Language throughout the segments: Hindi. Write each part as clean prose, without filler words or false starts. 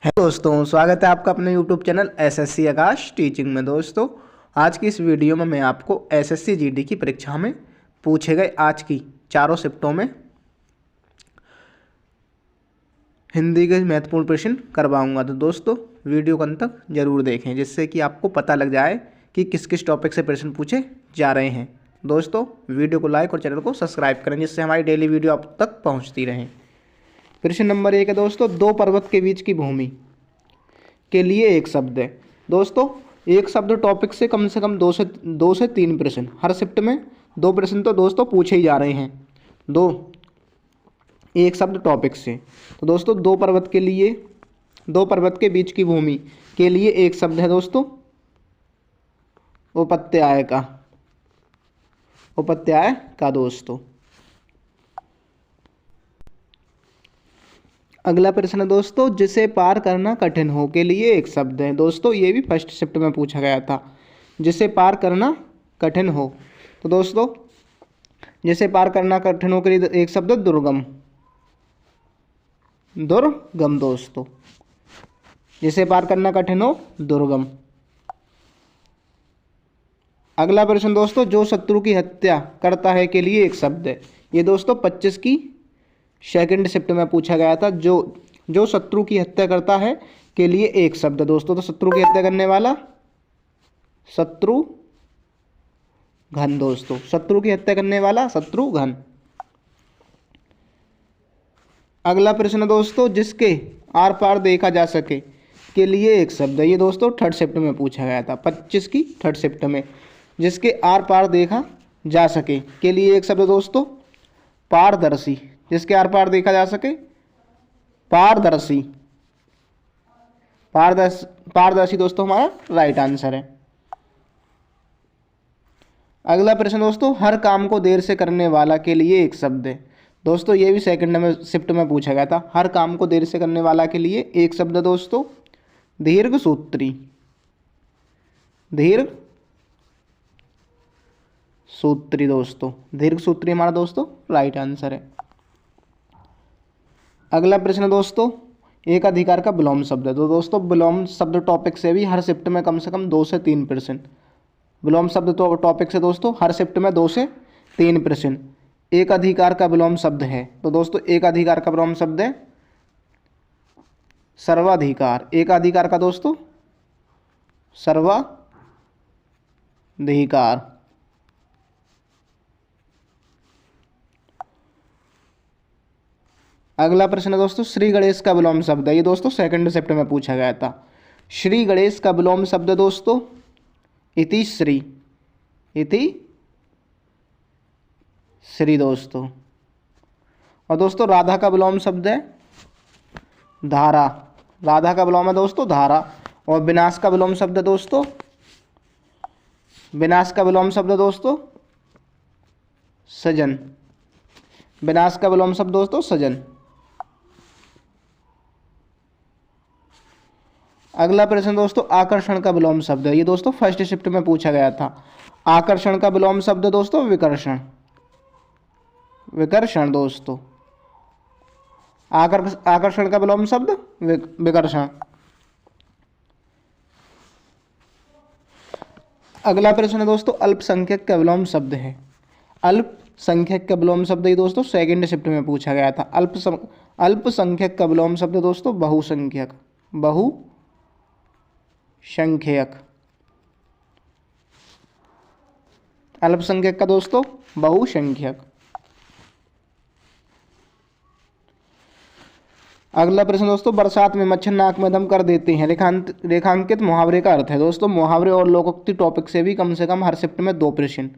हेलो दोस्तों, स्वागत है आपका अपने यूट्यूब चैनल एसएससी आकाश टीचिंग में। दोस्तों, आज की इस वीडियो में मैं आपको एसएससी जीडी की परीक्षा में पूछे गए आज की चारों शिफ्टों में हिंदी के महत्वपूर्ण प्रश्न करवाऊंगा। तो दोस्तों, वीडियो को अंत तक जरूर देखें, जिससे कि आपको पता लग जाए कि किस किस टॉपिक से प्रश्न पूछे जा रहे हैं। दोस्तों, वीडियो को लाइक और चैनल को सब्सक्राइब करें, जिससे हमारी डेली वीडियो आप तक पहुँचती रहें। प्रश्न नंबर 1 है दोस्तों, दो पर्वत के बीच की भूमि के लिए एक शब्द है। दोस्तों, एक शब्द टॉपिक से कम दो से तीन प्रश्न हर शिफ्ट में, दो प्रश्न तो दोस्तों पूछे ही जा रहे हैं। दो एक शब्द टॉपिक से, तो दोस्तों दो पर्वत के बीच की भूमि के लिए एक शब्द है दोस्तों उपत्याय का दोस्तों। अगला प्रश्न है दोस्तों, जिसे पार करना कठिन हो के लिए एक शब्द है। दोस्तों, ये भी फर्स्ट शिफ्ट में पूछा गया था, जिसे पार करना कठिन हो। तो दोस्तों, जिसे पार करना कठिन हो के लिए एक शब्द दुर्गम दोस्तों, जिसे पार करना कठिन हो दुर्गम। अगला प्रश्न दोस्तों, जो शत्रु की हत्या करता है के लिए एक शब्द है। ये दोस्तों 25 की सेकंड शिफ्ट में पूछा गया था। जो शत्रु की हत्या करता है के लिए एक शब्द है दोस्तों। तो शत्रु की हत्या करने वाला शत्रुघ्न दोस्तों, शत्रु की हत्या करने वाला शत्रुघ्न। अगला प्रश्न दोस्तों, जिसके आर पार देखा जा सके के लिए एक शब्द है। ये दोस्तों थर्ड शिफ्ट में पूछा गया था, 25 की थर्ड शिफ्ट में। जिसके आर पार देखा जा सके के लिए एक शब्द दोस्तों पारदर्शी। जिसके आर पार देखा जा सके पारदर्शी पारदर्शी दोस्तों हमारा राइट आंसर है। अगला प्रश्न दोस्तों, हर काम को देर से करने वाला के लिए एक शब्द है। दोस्तों, ये भी सेकंड में शिफ्ट में पूछा गया था। हर काम को देर से करने वाला के लिए एक शब्द दोस्तों दीर्घसूत्री दोस्तों, दीर्घसूत्री हमारा दोस्तों राइट आंसर है। अगला प्रश्न दोस्तों, एक अधिकार का विलोम शब्द है। तो दोस्तों, विलोम शब्द टॉपिक से भी हर शिफ्ट में कम से कम 2 से 3 प्रश्न, विलोम शब्द तो टॉपिक से दोस्तों हर शिफ्ट में 2 से 3 प्रश्न एक अधिकार का विलोम शब्द है। तो दोस्तों, एक अधिकार का विलोम शब्द है सर्वाधिकार। एक अधिकार का दोस्तों सर्वाधिकार। अगला प्रश्न है दोस्तों, श्री गणेश का विलोम शब्द है। ये दोस्तों सेकंड शिफ्ट में पूछा गया था। श्री गणेश का विलोम शब्द दोस्तों इति श्री दोस्तों। और दोस्तों, राधा का विलोम शब्द है धारा। राधा का विलोम है दोस्तों धारा। और विनाश का विलोम शब्द दोस्तों सजन। विनाश का विलोम शब्द दोस्तों सजन। अगला प्रश्न दोस्तों, आकर्षण का विलोम शब्द है। ये दोस्तों फर्स्ट शिफ्ट में पूछा गया था। आकर्षण का विलोम शब्द दोस्तों विकर्षण दोस्तों। आकर्षण का विलोम शब्द विकर्षण। अगला प्रश्न है दोस्तों, अल्पसंख्यक का विलोम शब्द है। अल्पसंख्यक का विलोम शब्द ये दोस्तों सेकंड शिफ्ट में पूछा गया था। अल्पसंख्यक का विलोम शब्द दोस्तों बहुसंख्यक। अल्पसंख्यक का दोस्तों बहुसंख्यक। अगला प्रश्न दोस्तों, बरसात में मच्छर नाक में दम कर देते हैं रेखांकित मुहावरे का अर्थ है। दोस्तों, मुहावरे और लोकोक्ति टॉपिक से भी कम से कम हर शिफ्ट में 2 प्रश्न,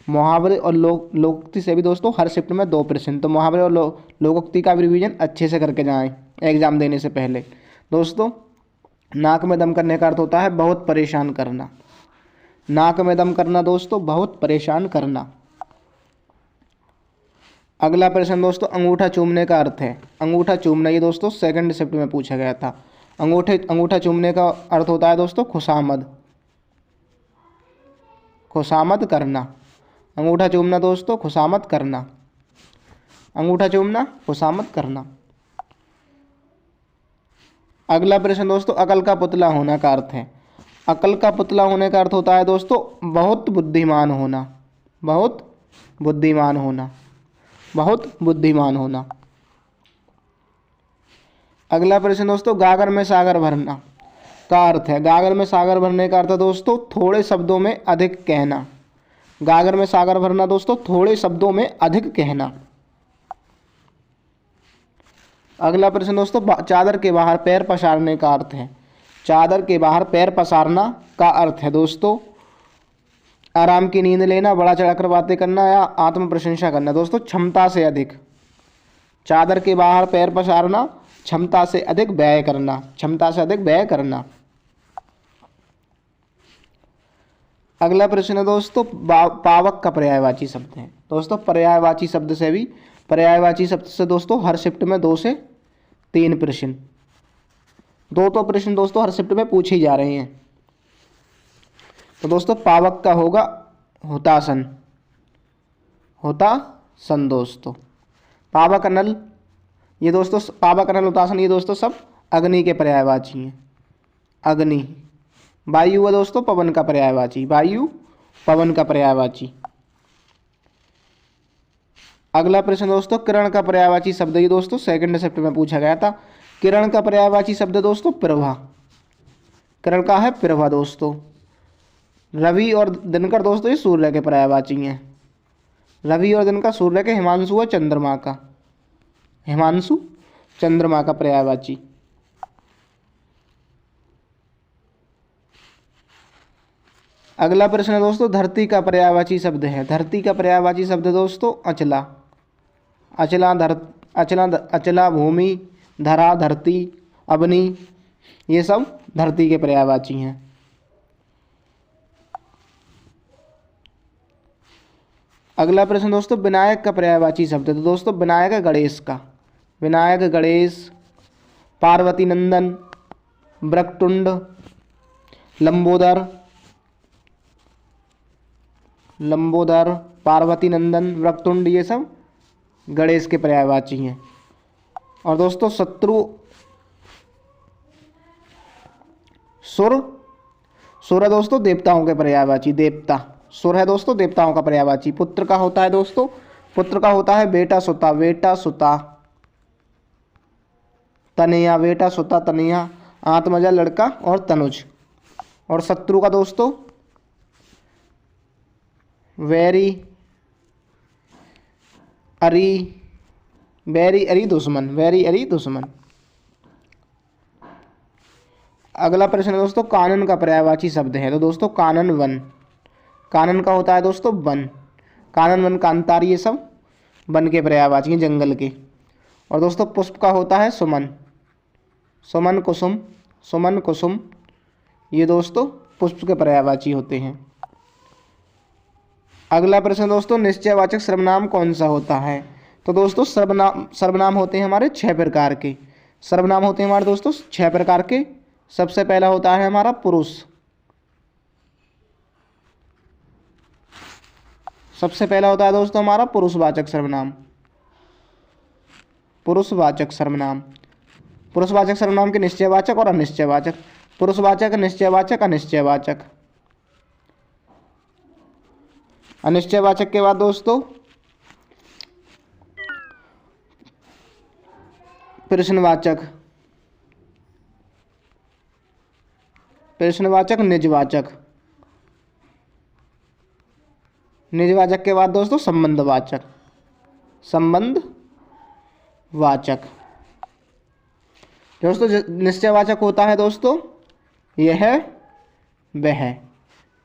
मुहावरे और लोकोक्ति से भी दोस्तों हर शिफ्ट में 2 प्रश्न। तो मुहावरे और लोकोक्ति का भी रिवीजन अच्छे से करके जाएं एग्जाम देने से पहले। दोस्तों, नाक में दम करने का अर्थ होता है बहुत परेशान करना। नाक में दम करना दोस्तों बहुत परेशान करना। अगला प्रश्न दोस्तों, अंगूठा चूमने का अर्थ है। अंगूठा चूमना ये दोस्तों सेकंड शिफ्ट में पूछा गया था। अंगूठा चूमने का अर्थ होता है दोस्तों खुशामद करना। अंगूठा चूमना दोस्तों खुशामद करना। अंगूठा चूमना खुशामद करना। अगला प्रश्न दोस्तों, अकल का पुतला होना का अर्थ है। अकल का पुतला होने का अर्थ होता है दोस्तों बहुत बुद्धिमान होना, बहुत बुद्धिमान होना, बहुत बुद्धिमान होना। अगला प्रश्न दोस्तों, गागर में सागर भरना का अर्थ है। गागर में सागर भरने का अर्थ है दोस्तों थोड़े शब्दों में अधिक कहना। गागर में सागर भरना दोस्तों थोड़े शब्दों में अधिक कहना। अगला प्रश्न दोस्तों, चादर के बाहर पैर पसारने का अर्थ है। चादर के बाहर पैर पसारना का अर्थ है दोस्तों आराम की नींद लेना, बड़ा चढ़ाकर बातें करना या आत्म प्रशंसा करना। दोस्तों क्षमता से अधिक, चादर के बाहर पैर पसारना, क्षमता से अधिक व्यय करना, क्षमता से अधिक व्यय करना। अगला प्रश्न है दोस्तों, पावक का पर्यायवाची शब्द है। दोस्तों पर्यायवाची शब्द से भी, पर्यायवाची शब्द से दोस्तों हर शिफ्ट में 2 से 3 प्रश्न, 2 तो प्रश्न दोस्तों हर शिफ्ट में पूछे जा रहे हैं। तो दोस्तों पावक का होगा हुतासन, हुतासन दोस्तों। पावक नल, ये दोस्तों पावक नल हुतासन ये दोस्तों सब अग्नि के पर्यायवाची हैं। अग्नि, वायु है दोस्तों पवन का पर्यायवाची, वायु पवन का पर्यायवाची। अगला प्रश्न दोस्तों, किरण का पर्यायवाची शब्द, ये दोस्तों सेकंड शिफ्ट में पूछा गया था। किरण का पर्यायवाची शब्द दोस्तों प्रभा, किरण का है प्रभा दोस्तों। रवि और दिनकर दोस्तों ये सूर्य के पर्यायवाची हैं। रवि और दिनकर सूर्य के, हिमांशु है चंद्रमा का, हिमांशु चंद्रमा का पर्यायवाची। अगला प्रश्न है दोस्तों, धरती का पर्यायवाची शब्द है। धरती का पर्यायवाची शब्द दोस्तों अचला, अचला अचला, अचला भूमि, धरा धरती, अवनी, ये सब धरती के पर्यायवाची हैं। अगला प्रश्न दोस्तों, विनायक का पर्यायवाची शब्द है। तो दोस्तों विनायक है गणेश का, विनायक गणेश, पार्वती नंदन, वक्रतुंड, लंबोदर, लंबोदर, पार्वती नंदन, वक्रतुंड, ये सब गणेश के पर्यायवाची हैं। और दोस्तों शत्रु, सुर, सुर है दोस्तों देवताओं के पर्यायवाची, देवता, सुर है दोस्तों देवताओं का पर्यायवाची। पुत्र का होता है दोस्तों, पुत्र का होता है बेटा सुता, बेटा सुता, तनया, बेटा सुता तनया, आत्मजा लड़का और तनुज। और शत्रु का दोस्तों वैरी, अरी, वैरी अरी दुश्मन, वैरी अरी दुश्मन। अगला प्रश्न है दोस्तों, कानन का पर्यायवाची शब्द है। तो दोस्तों कानन वन, कानन का होता है दोस्तों वन, कानन वन कांतार, ये सब वन के पर्यायवाची हैं, जंगल के। और दोस्तों पुष्प का होता है सुमन, सुमन कुसुम, सुमन कुसुम, ये दोस्तों पुष्प के पर्यायवाची होते हैं। अगला प्रश्न दोस्तों, निश्चयवाचक सर्वनाम कौन सा होता है। तो दोस्तों सर्वनाम होते हैं हमारे 6 प्रकार के, सर्वनाम होते हैं हमारे दोस्तों 6 प्रकार के। सबसे पहला होता है हमारा पुरुष, सबसे पहला होता है दोस्तों हमारा पुरुषवाचक सर्वनाम, पुरुषवाचक सर्वनाम। पुरुषवाचक सर्वनाम के निश्चयवाचक और अनिश्चयवाचक, पुरुषवाचक, निश्चयवाचक, अनिश्चयवाचक। अनिश्चयवाचक के बाद दोस्तों प्रश्नवाचक, प्रश्नवाचक, निजवाचक, निजवाचक के बाद दोस्तों संबंधवाचक, संबंधवाचक। दोस्तों निश्चयवाचक होता है दोस्तों यह वह।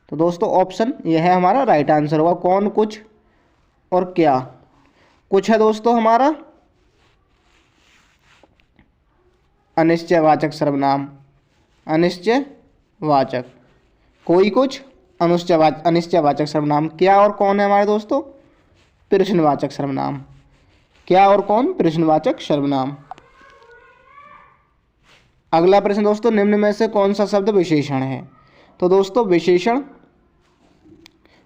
तो दोस्तों ऑप्शन यह है हमारा राइट आंसर होगा। कौन, कुछ और क्या। कुछ है दोस्तों हमारा अनिश्चयवाचक सर्वनाम, अनिश्चयवाचक। कोई, कुछ, अनिश्चयवाचक सर्वनाम। क्या और कौन है हमारे दोस्तों प्रश्नवाचक सर्वनाम, क्या और कौन प्रश्नवाचक सर्वनाम। अगला प्रश्न दोस्तों, निम्न में से कौन सा शब्द विशेषण है। तो दोस्तों विशेषण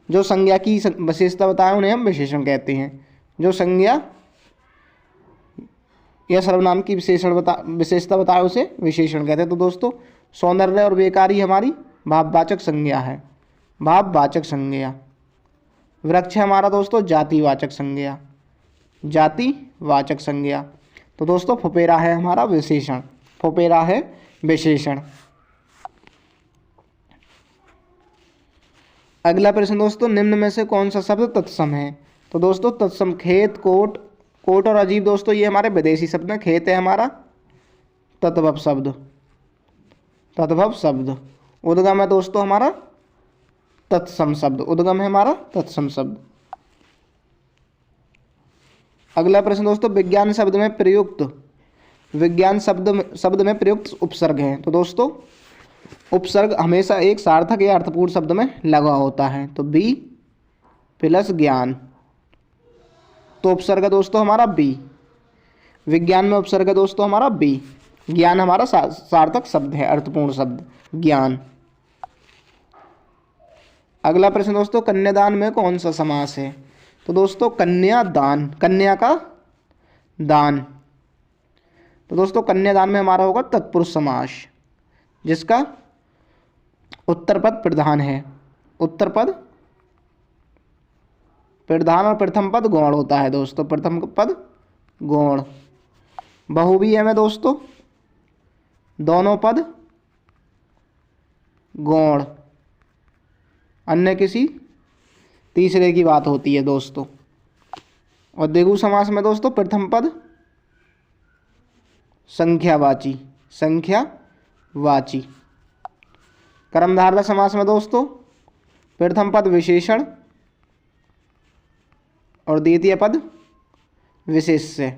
जो संज्ञा की विशेषता बताए उन्हें हम विशेषण कहते हैं। जो संज्ञा या सर्वनाम की विशेषता बताए उसे विशेषण कहते हैं। तो दोस्तों सौंदर्य और बेकारी हमारी भाववाचक संज्ञा है, भाववाचक संज्ञा। वृक्ष है हमारा दोस्तों जातिवाचक संज्ञा, जातिवाचक संज्ञा। तो दोस्तों फुफेरा है हमारा विशेषण, फुफेरा है विशेषण। अगला प्रश्न दोस्तों, निम्न में से कौन सा शब्द तत्सम है? तो दोस्तों तत्सम खेत, कोट, कोट और अजीब दोस्तों ये हमारे विदेशी शब्द हैं। खेत है हमारा तद्भव शब्द, तद्भव शब्द। उद्गम है दोस्तों हमारा तत्सम शब्द, उद्गम है हमारा तत्सम शब्द। अगला प्रश्न दोस्तों, विज्ञान शब्द में प्रयुक्त, विज्ञान शब्द में प्रयुक्त उपसर्ग है। तो दोस्तों उपसर्ग हमेशा एक सार्थक या अर्थपूर्ण शब्द में लगा होता है। तो बी प्लस ज्ञान, तो उपसर्ग है दोस्तों हमारा बी। विज्ञान में उपसर्ग है दोस्तों हमारा बी। ज्ञान हमारा सार्थक शब्द है, अर्थपूर्ण शब्द ज्ञान। अगला प्रश्न दोस्तों, कन्यादान में कौन सा समास है? तो दोस्तों कन्यादान, कन्या का दान। तो दोस्तों कन्यादान में हमारा होगा तत्पुरुष समास, जिसका उत्तर पद प्रधान है, उत्तर पद प्रधान और प्रथम पद गौण होता है दोस्तों, प्रथम पद गौण। बहुव्रीहि में दोस्तों दोनों पद गौण, अन्य किसी तीसरे की बात होती है दोस्तों। और द्विगु समास में दोस्तों प्रथम पद संख्यावाची, संख्यावाची। कर्मधारय समास में दोस्तों प्रथम पद विशेषण और द्वितीय पद विशेष्य,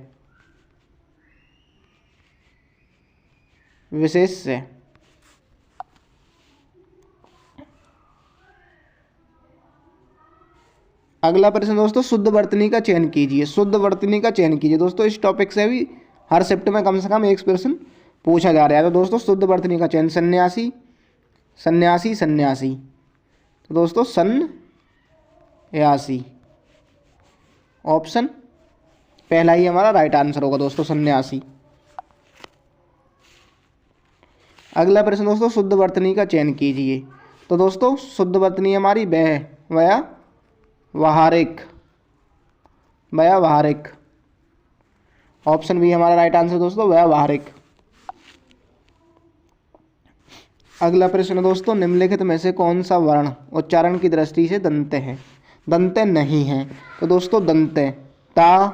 विशेष्य। अगला प्रश्न दोस्तों, शुद्ध वर्तनी का चयन कीजिए, शुद्ध वर्तनी का चयन कीजिए। दोस्तों इस टॉपिक से भी हर शिफ्ट में कम से कम एक प्रश्न पूछा जा रहा है। तो दोस्तों शुद्ध वर्तनी का चयन, सन्यासी, सन्यासी, सन्यासी। तो दोस्तों सन्यासी ऑप्शन पहला ही हमारा राइट आंसर होगा दोस्तों, सन्यासी। अगला प्रश्न दोस्तों, शुद्ध वर्तनी का चयन कीजिए। तो दोस्तों शुद्ध वर्तनी हमारी वह, वया, व्यावहारिक, व्यावहारिक। ऑप्शन बी हमारा राइट आंसर दोस्तों, व्यावहारिक। अगला प्रश्न दोस्तों, निम्नलिखित में से कौन सा वर्ण उच्चारण की दृष्टि से दंत है? दंत नहीं है। तो दोस्तों दंत ता,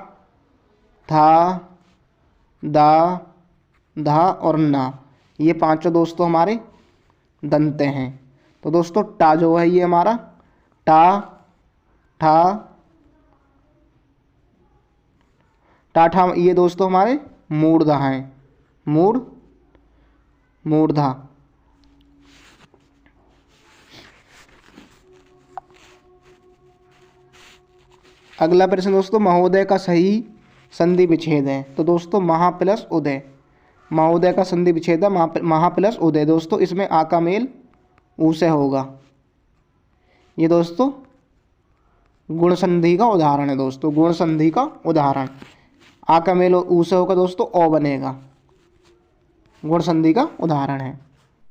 था, दा, धा और ना, ये पांचों दोस्तों हमारे दंत हैं। तो दोस्तों टा जो है ये हमारा टा, ठा, टाठा, ये दोस्तों हमारे मूर्धा हैं, मूर्धा। अगला प्रश्न दोस्तों, महोदय का सही संधि विच्छेद है। तो दोस्तों महा प्लस उदय, महोदय का संधि विच्छेद है महा प्लस उदय। दोस्तों इसमें आ का मेल ऊ से होगा। ये दोस्तों गुण संधि का उदाहरण है दोस्तों, गुण संधि का उदाहरण। आ का मेल ऊ से होगा दोस्तों, ओ बनेगा, गुण संधि का उदाहरण है।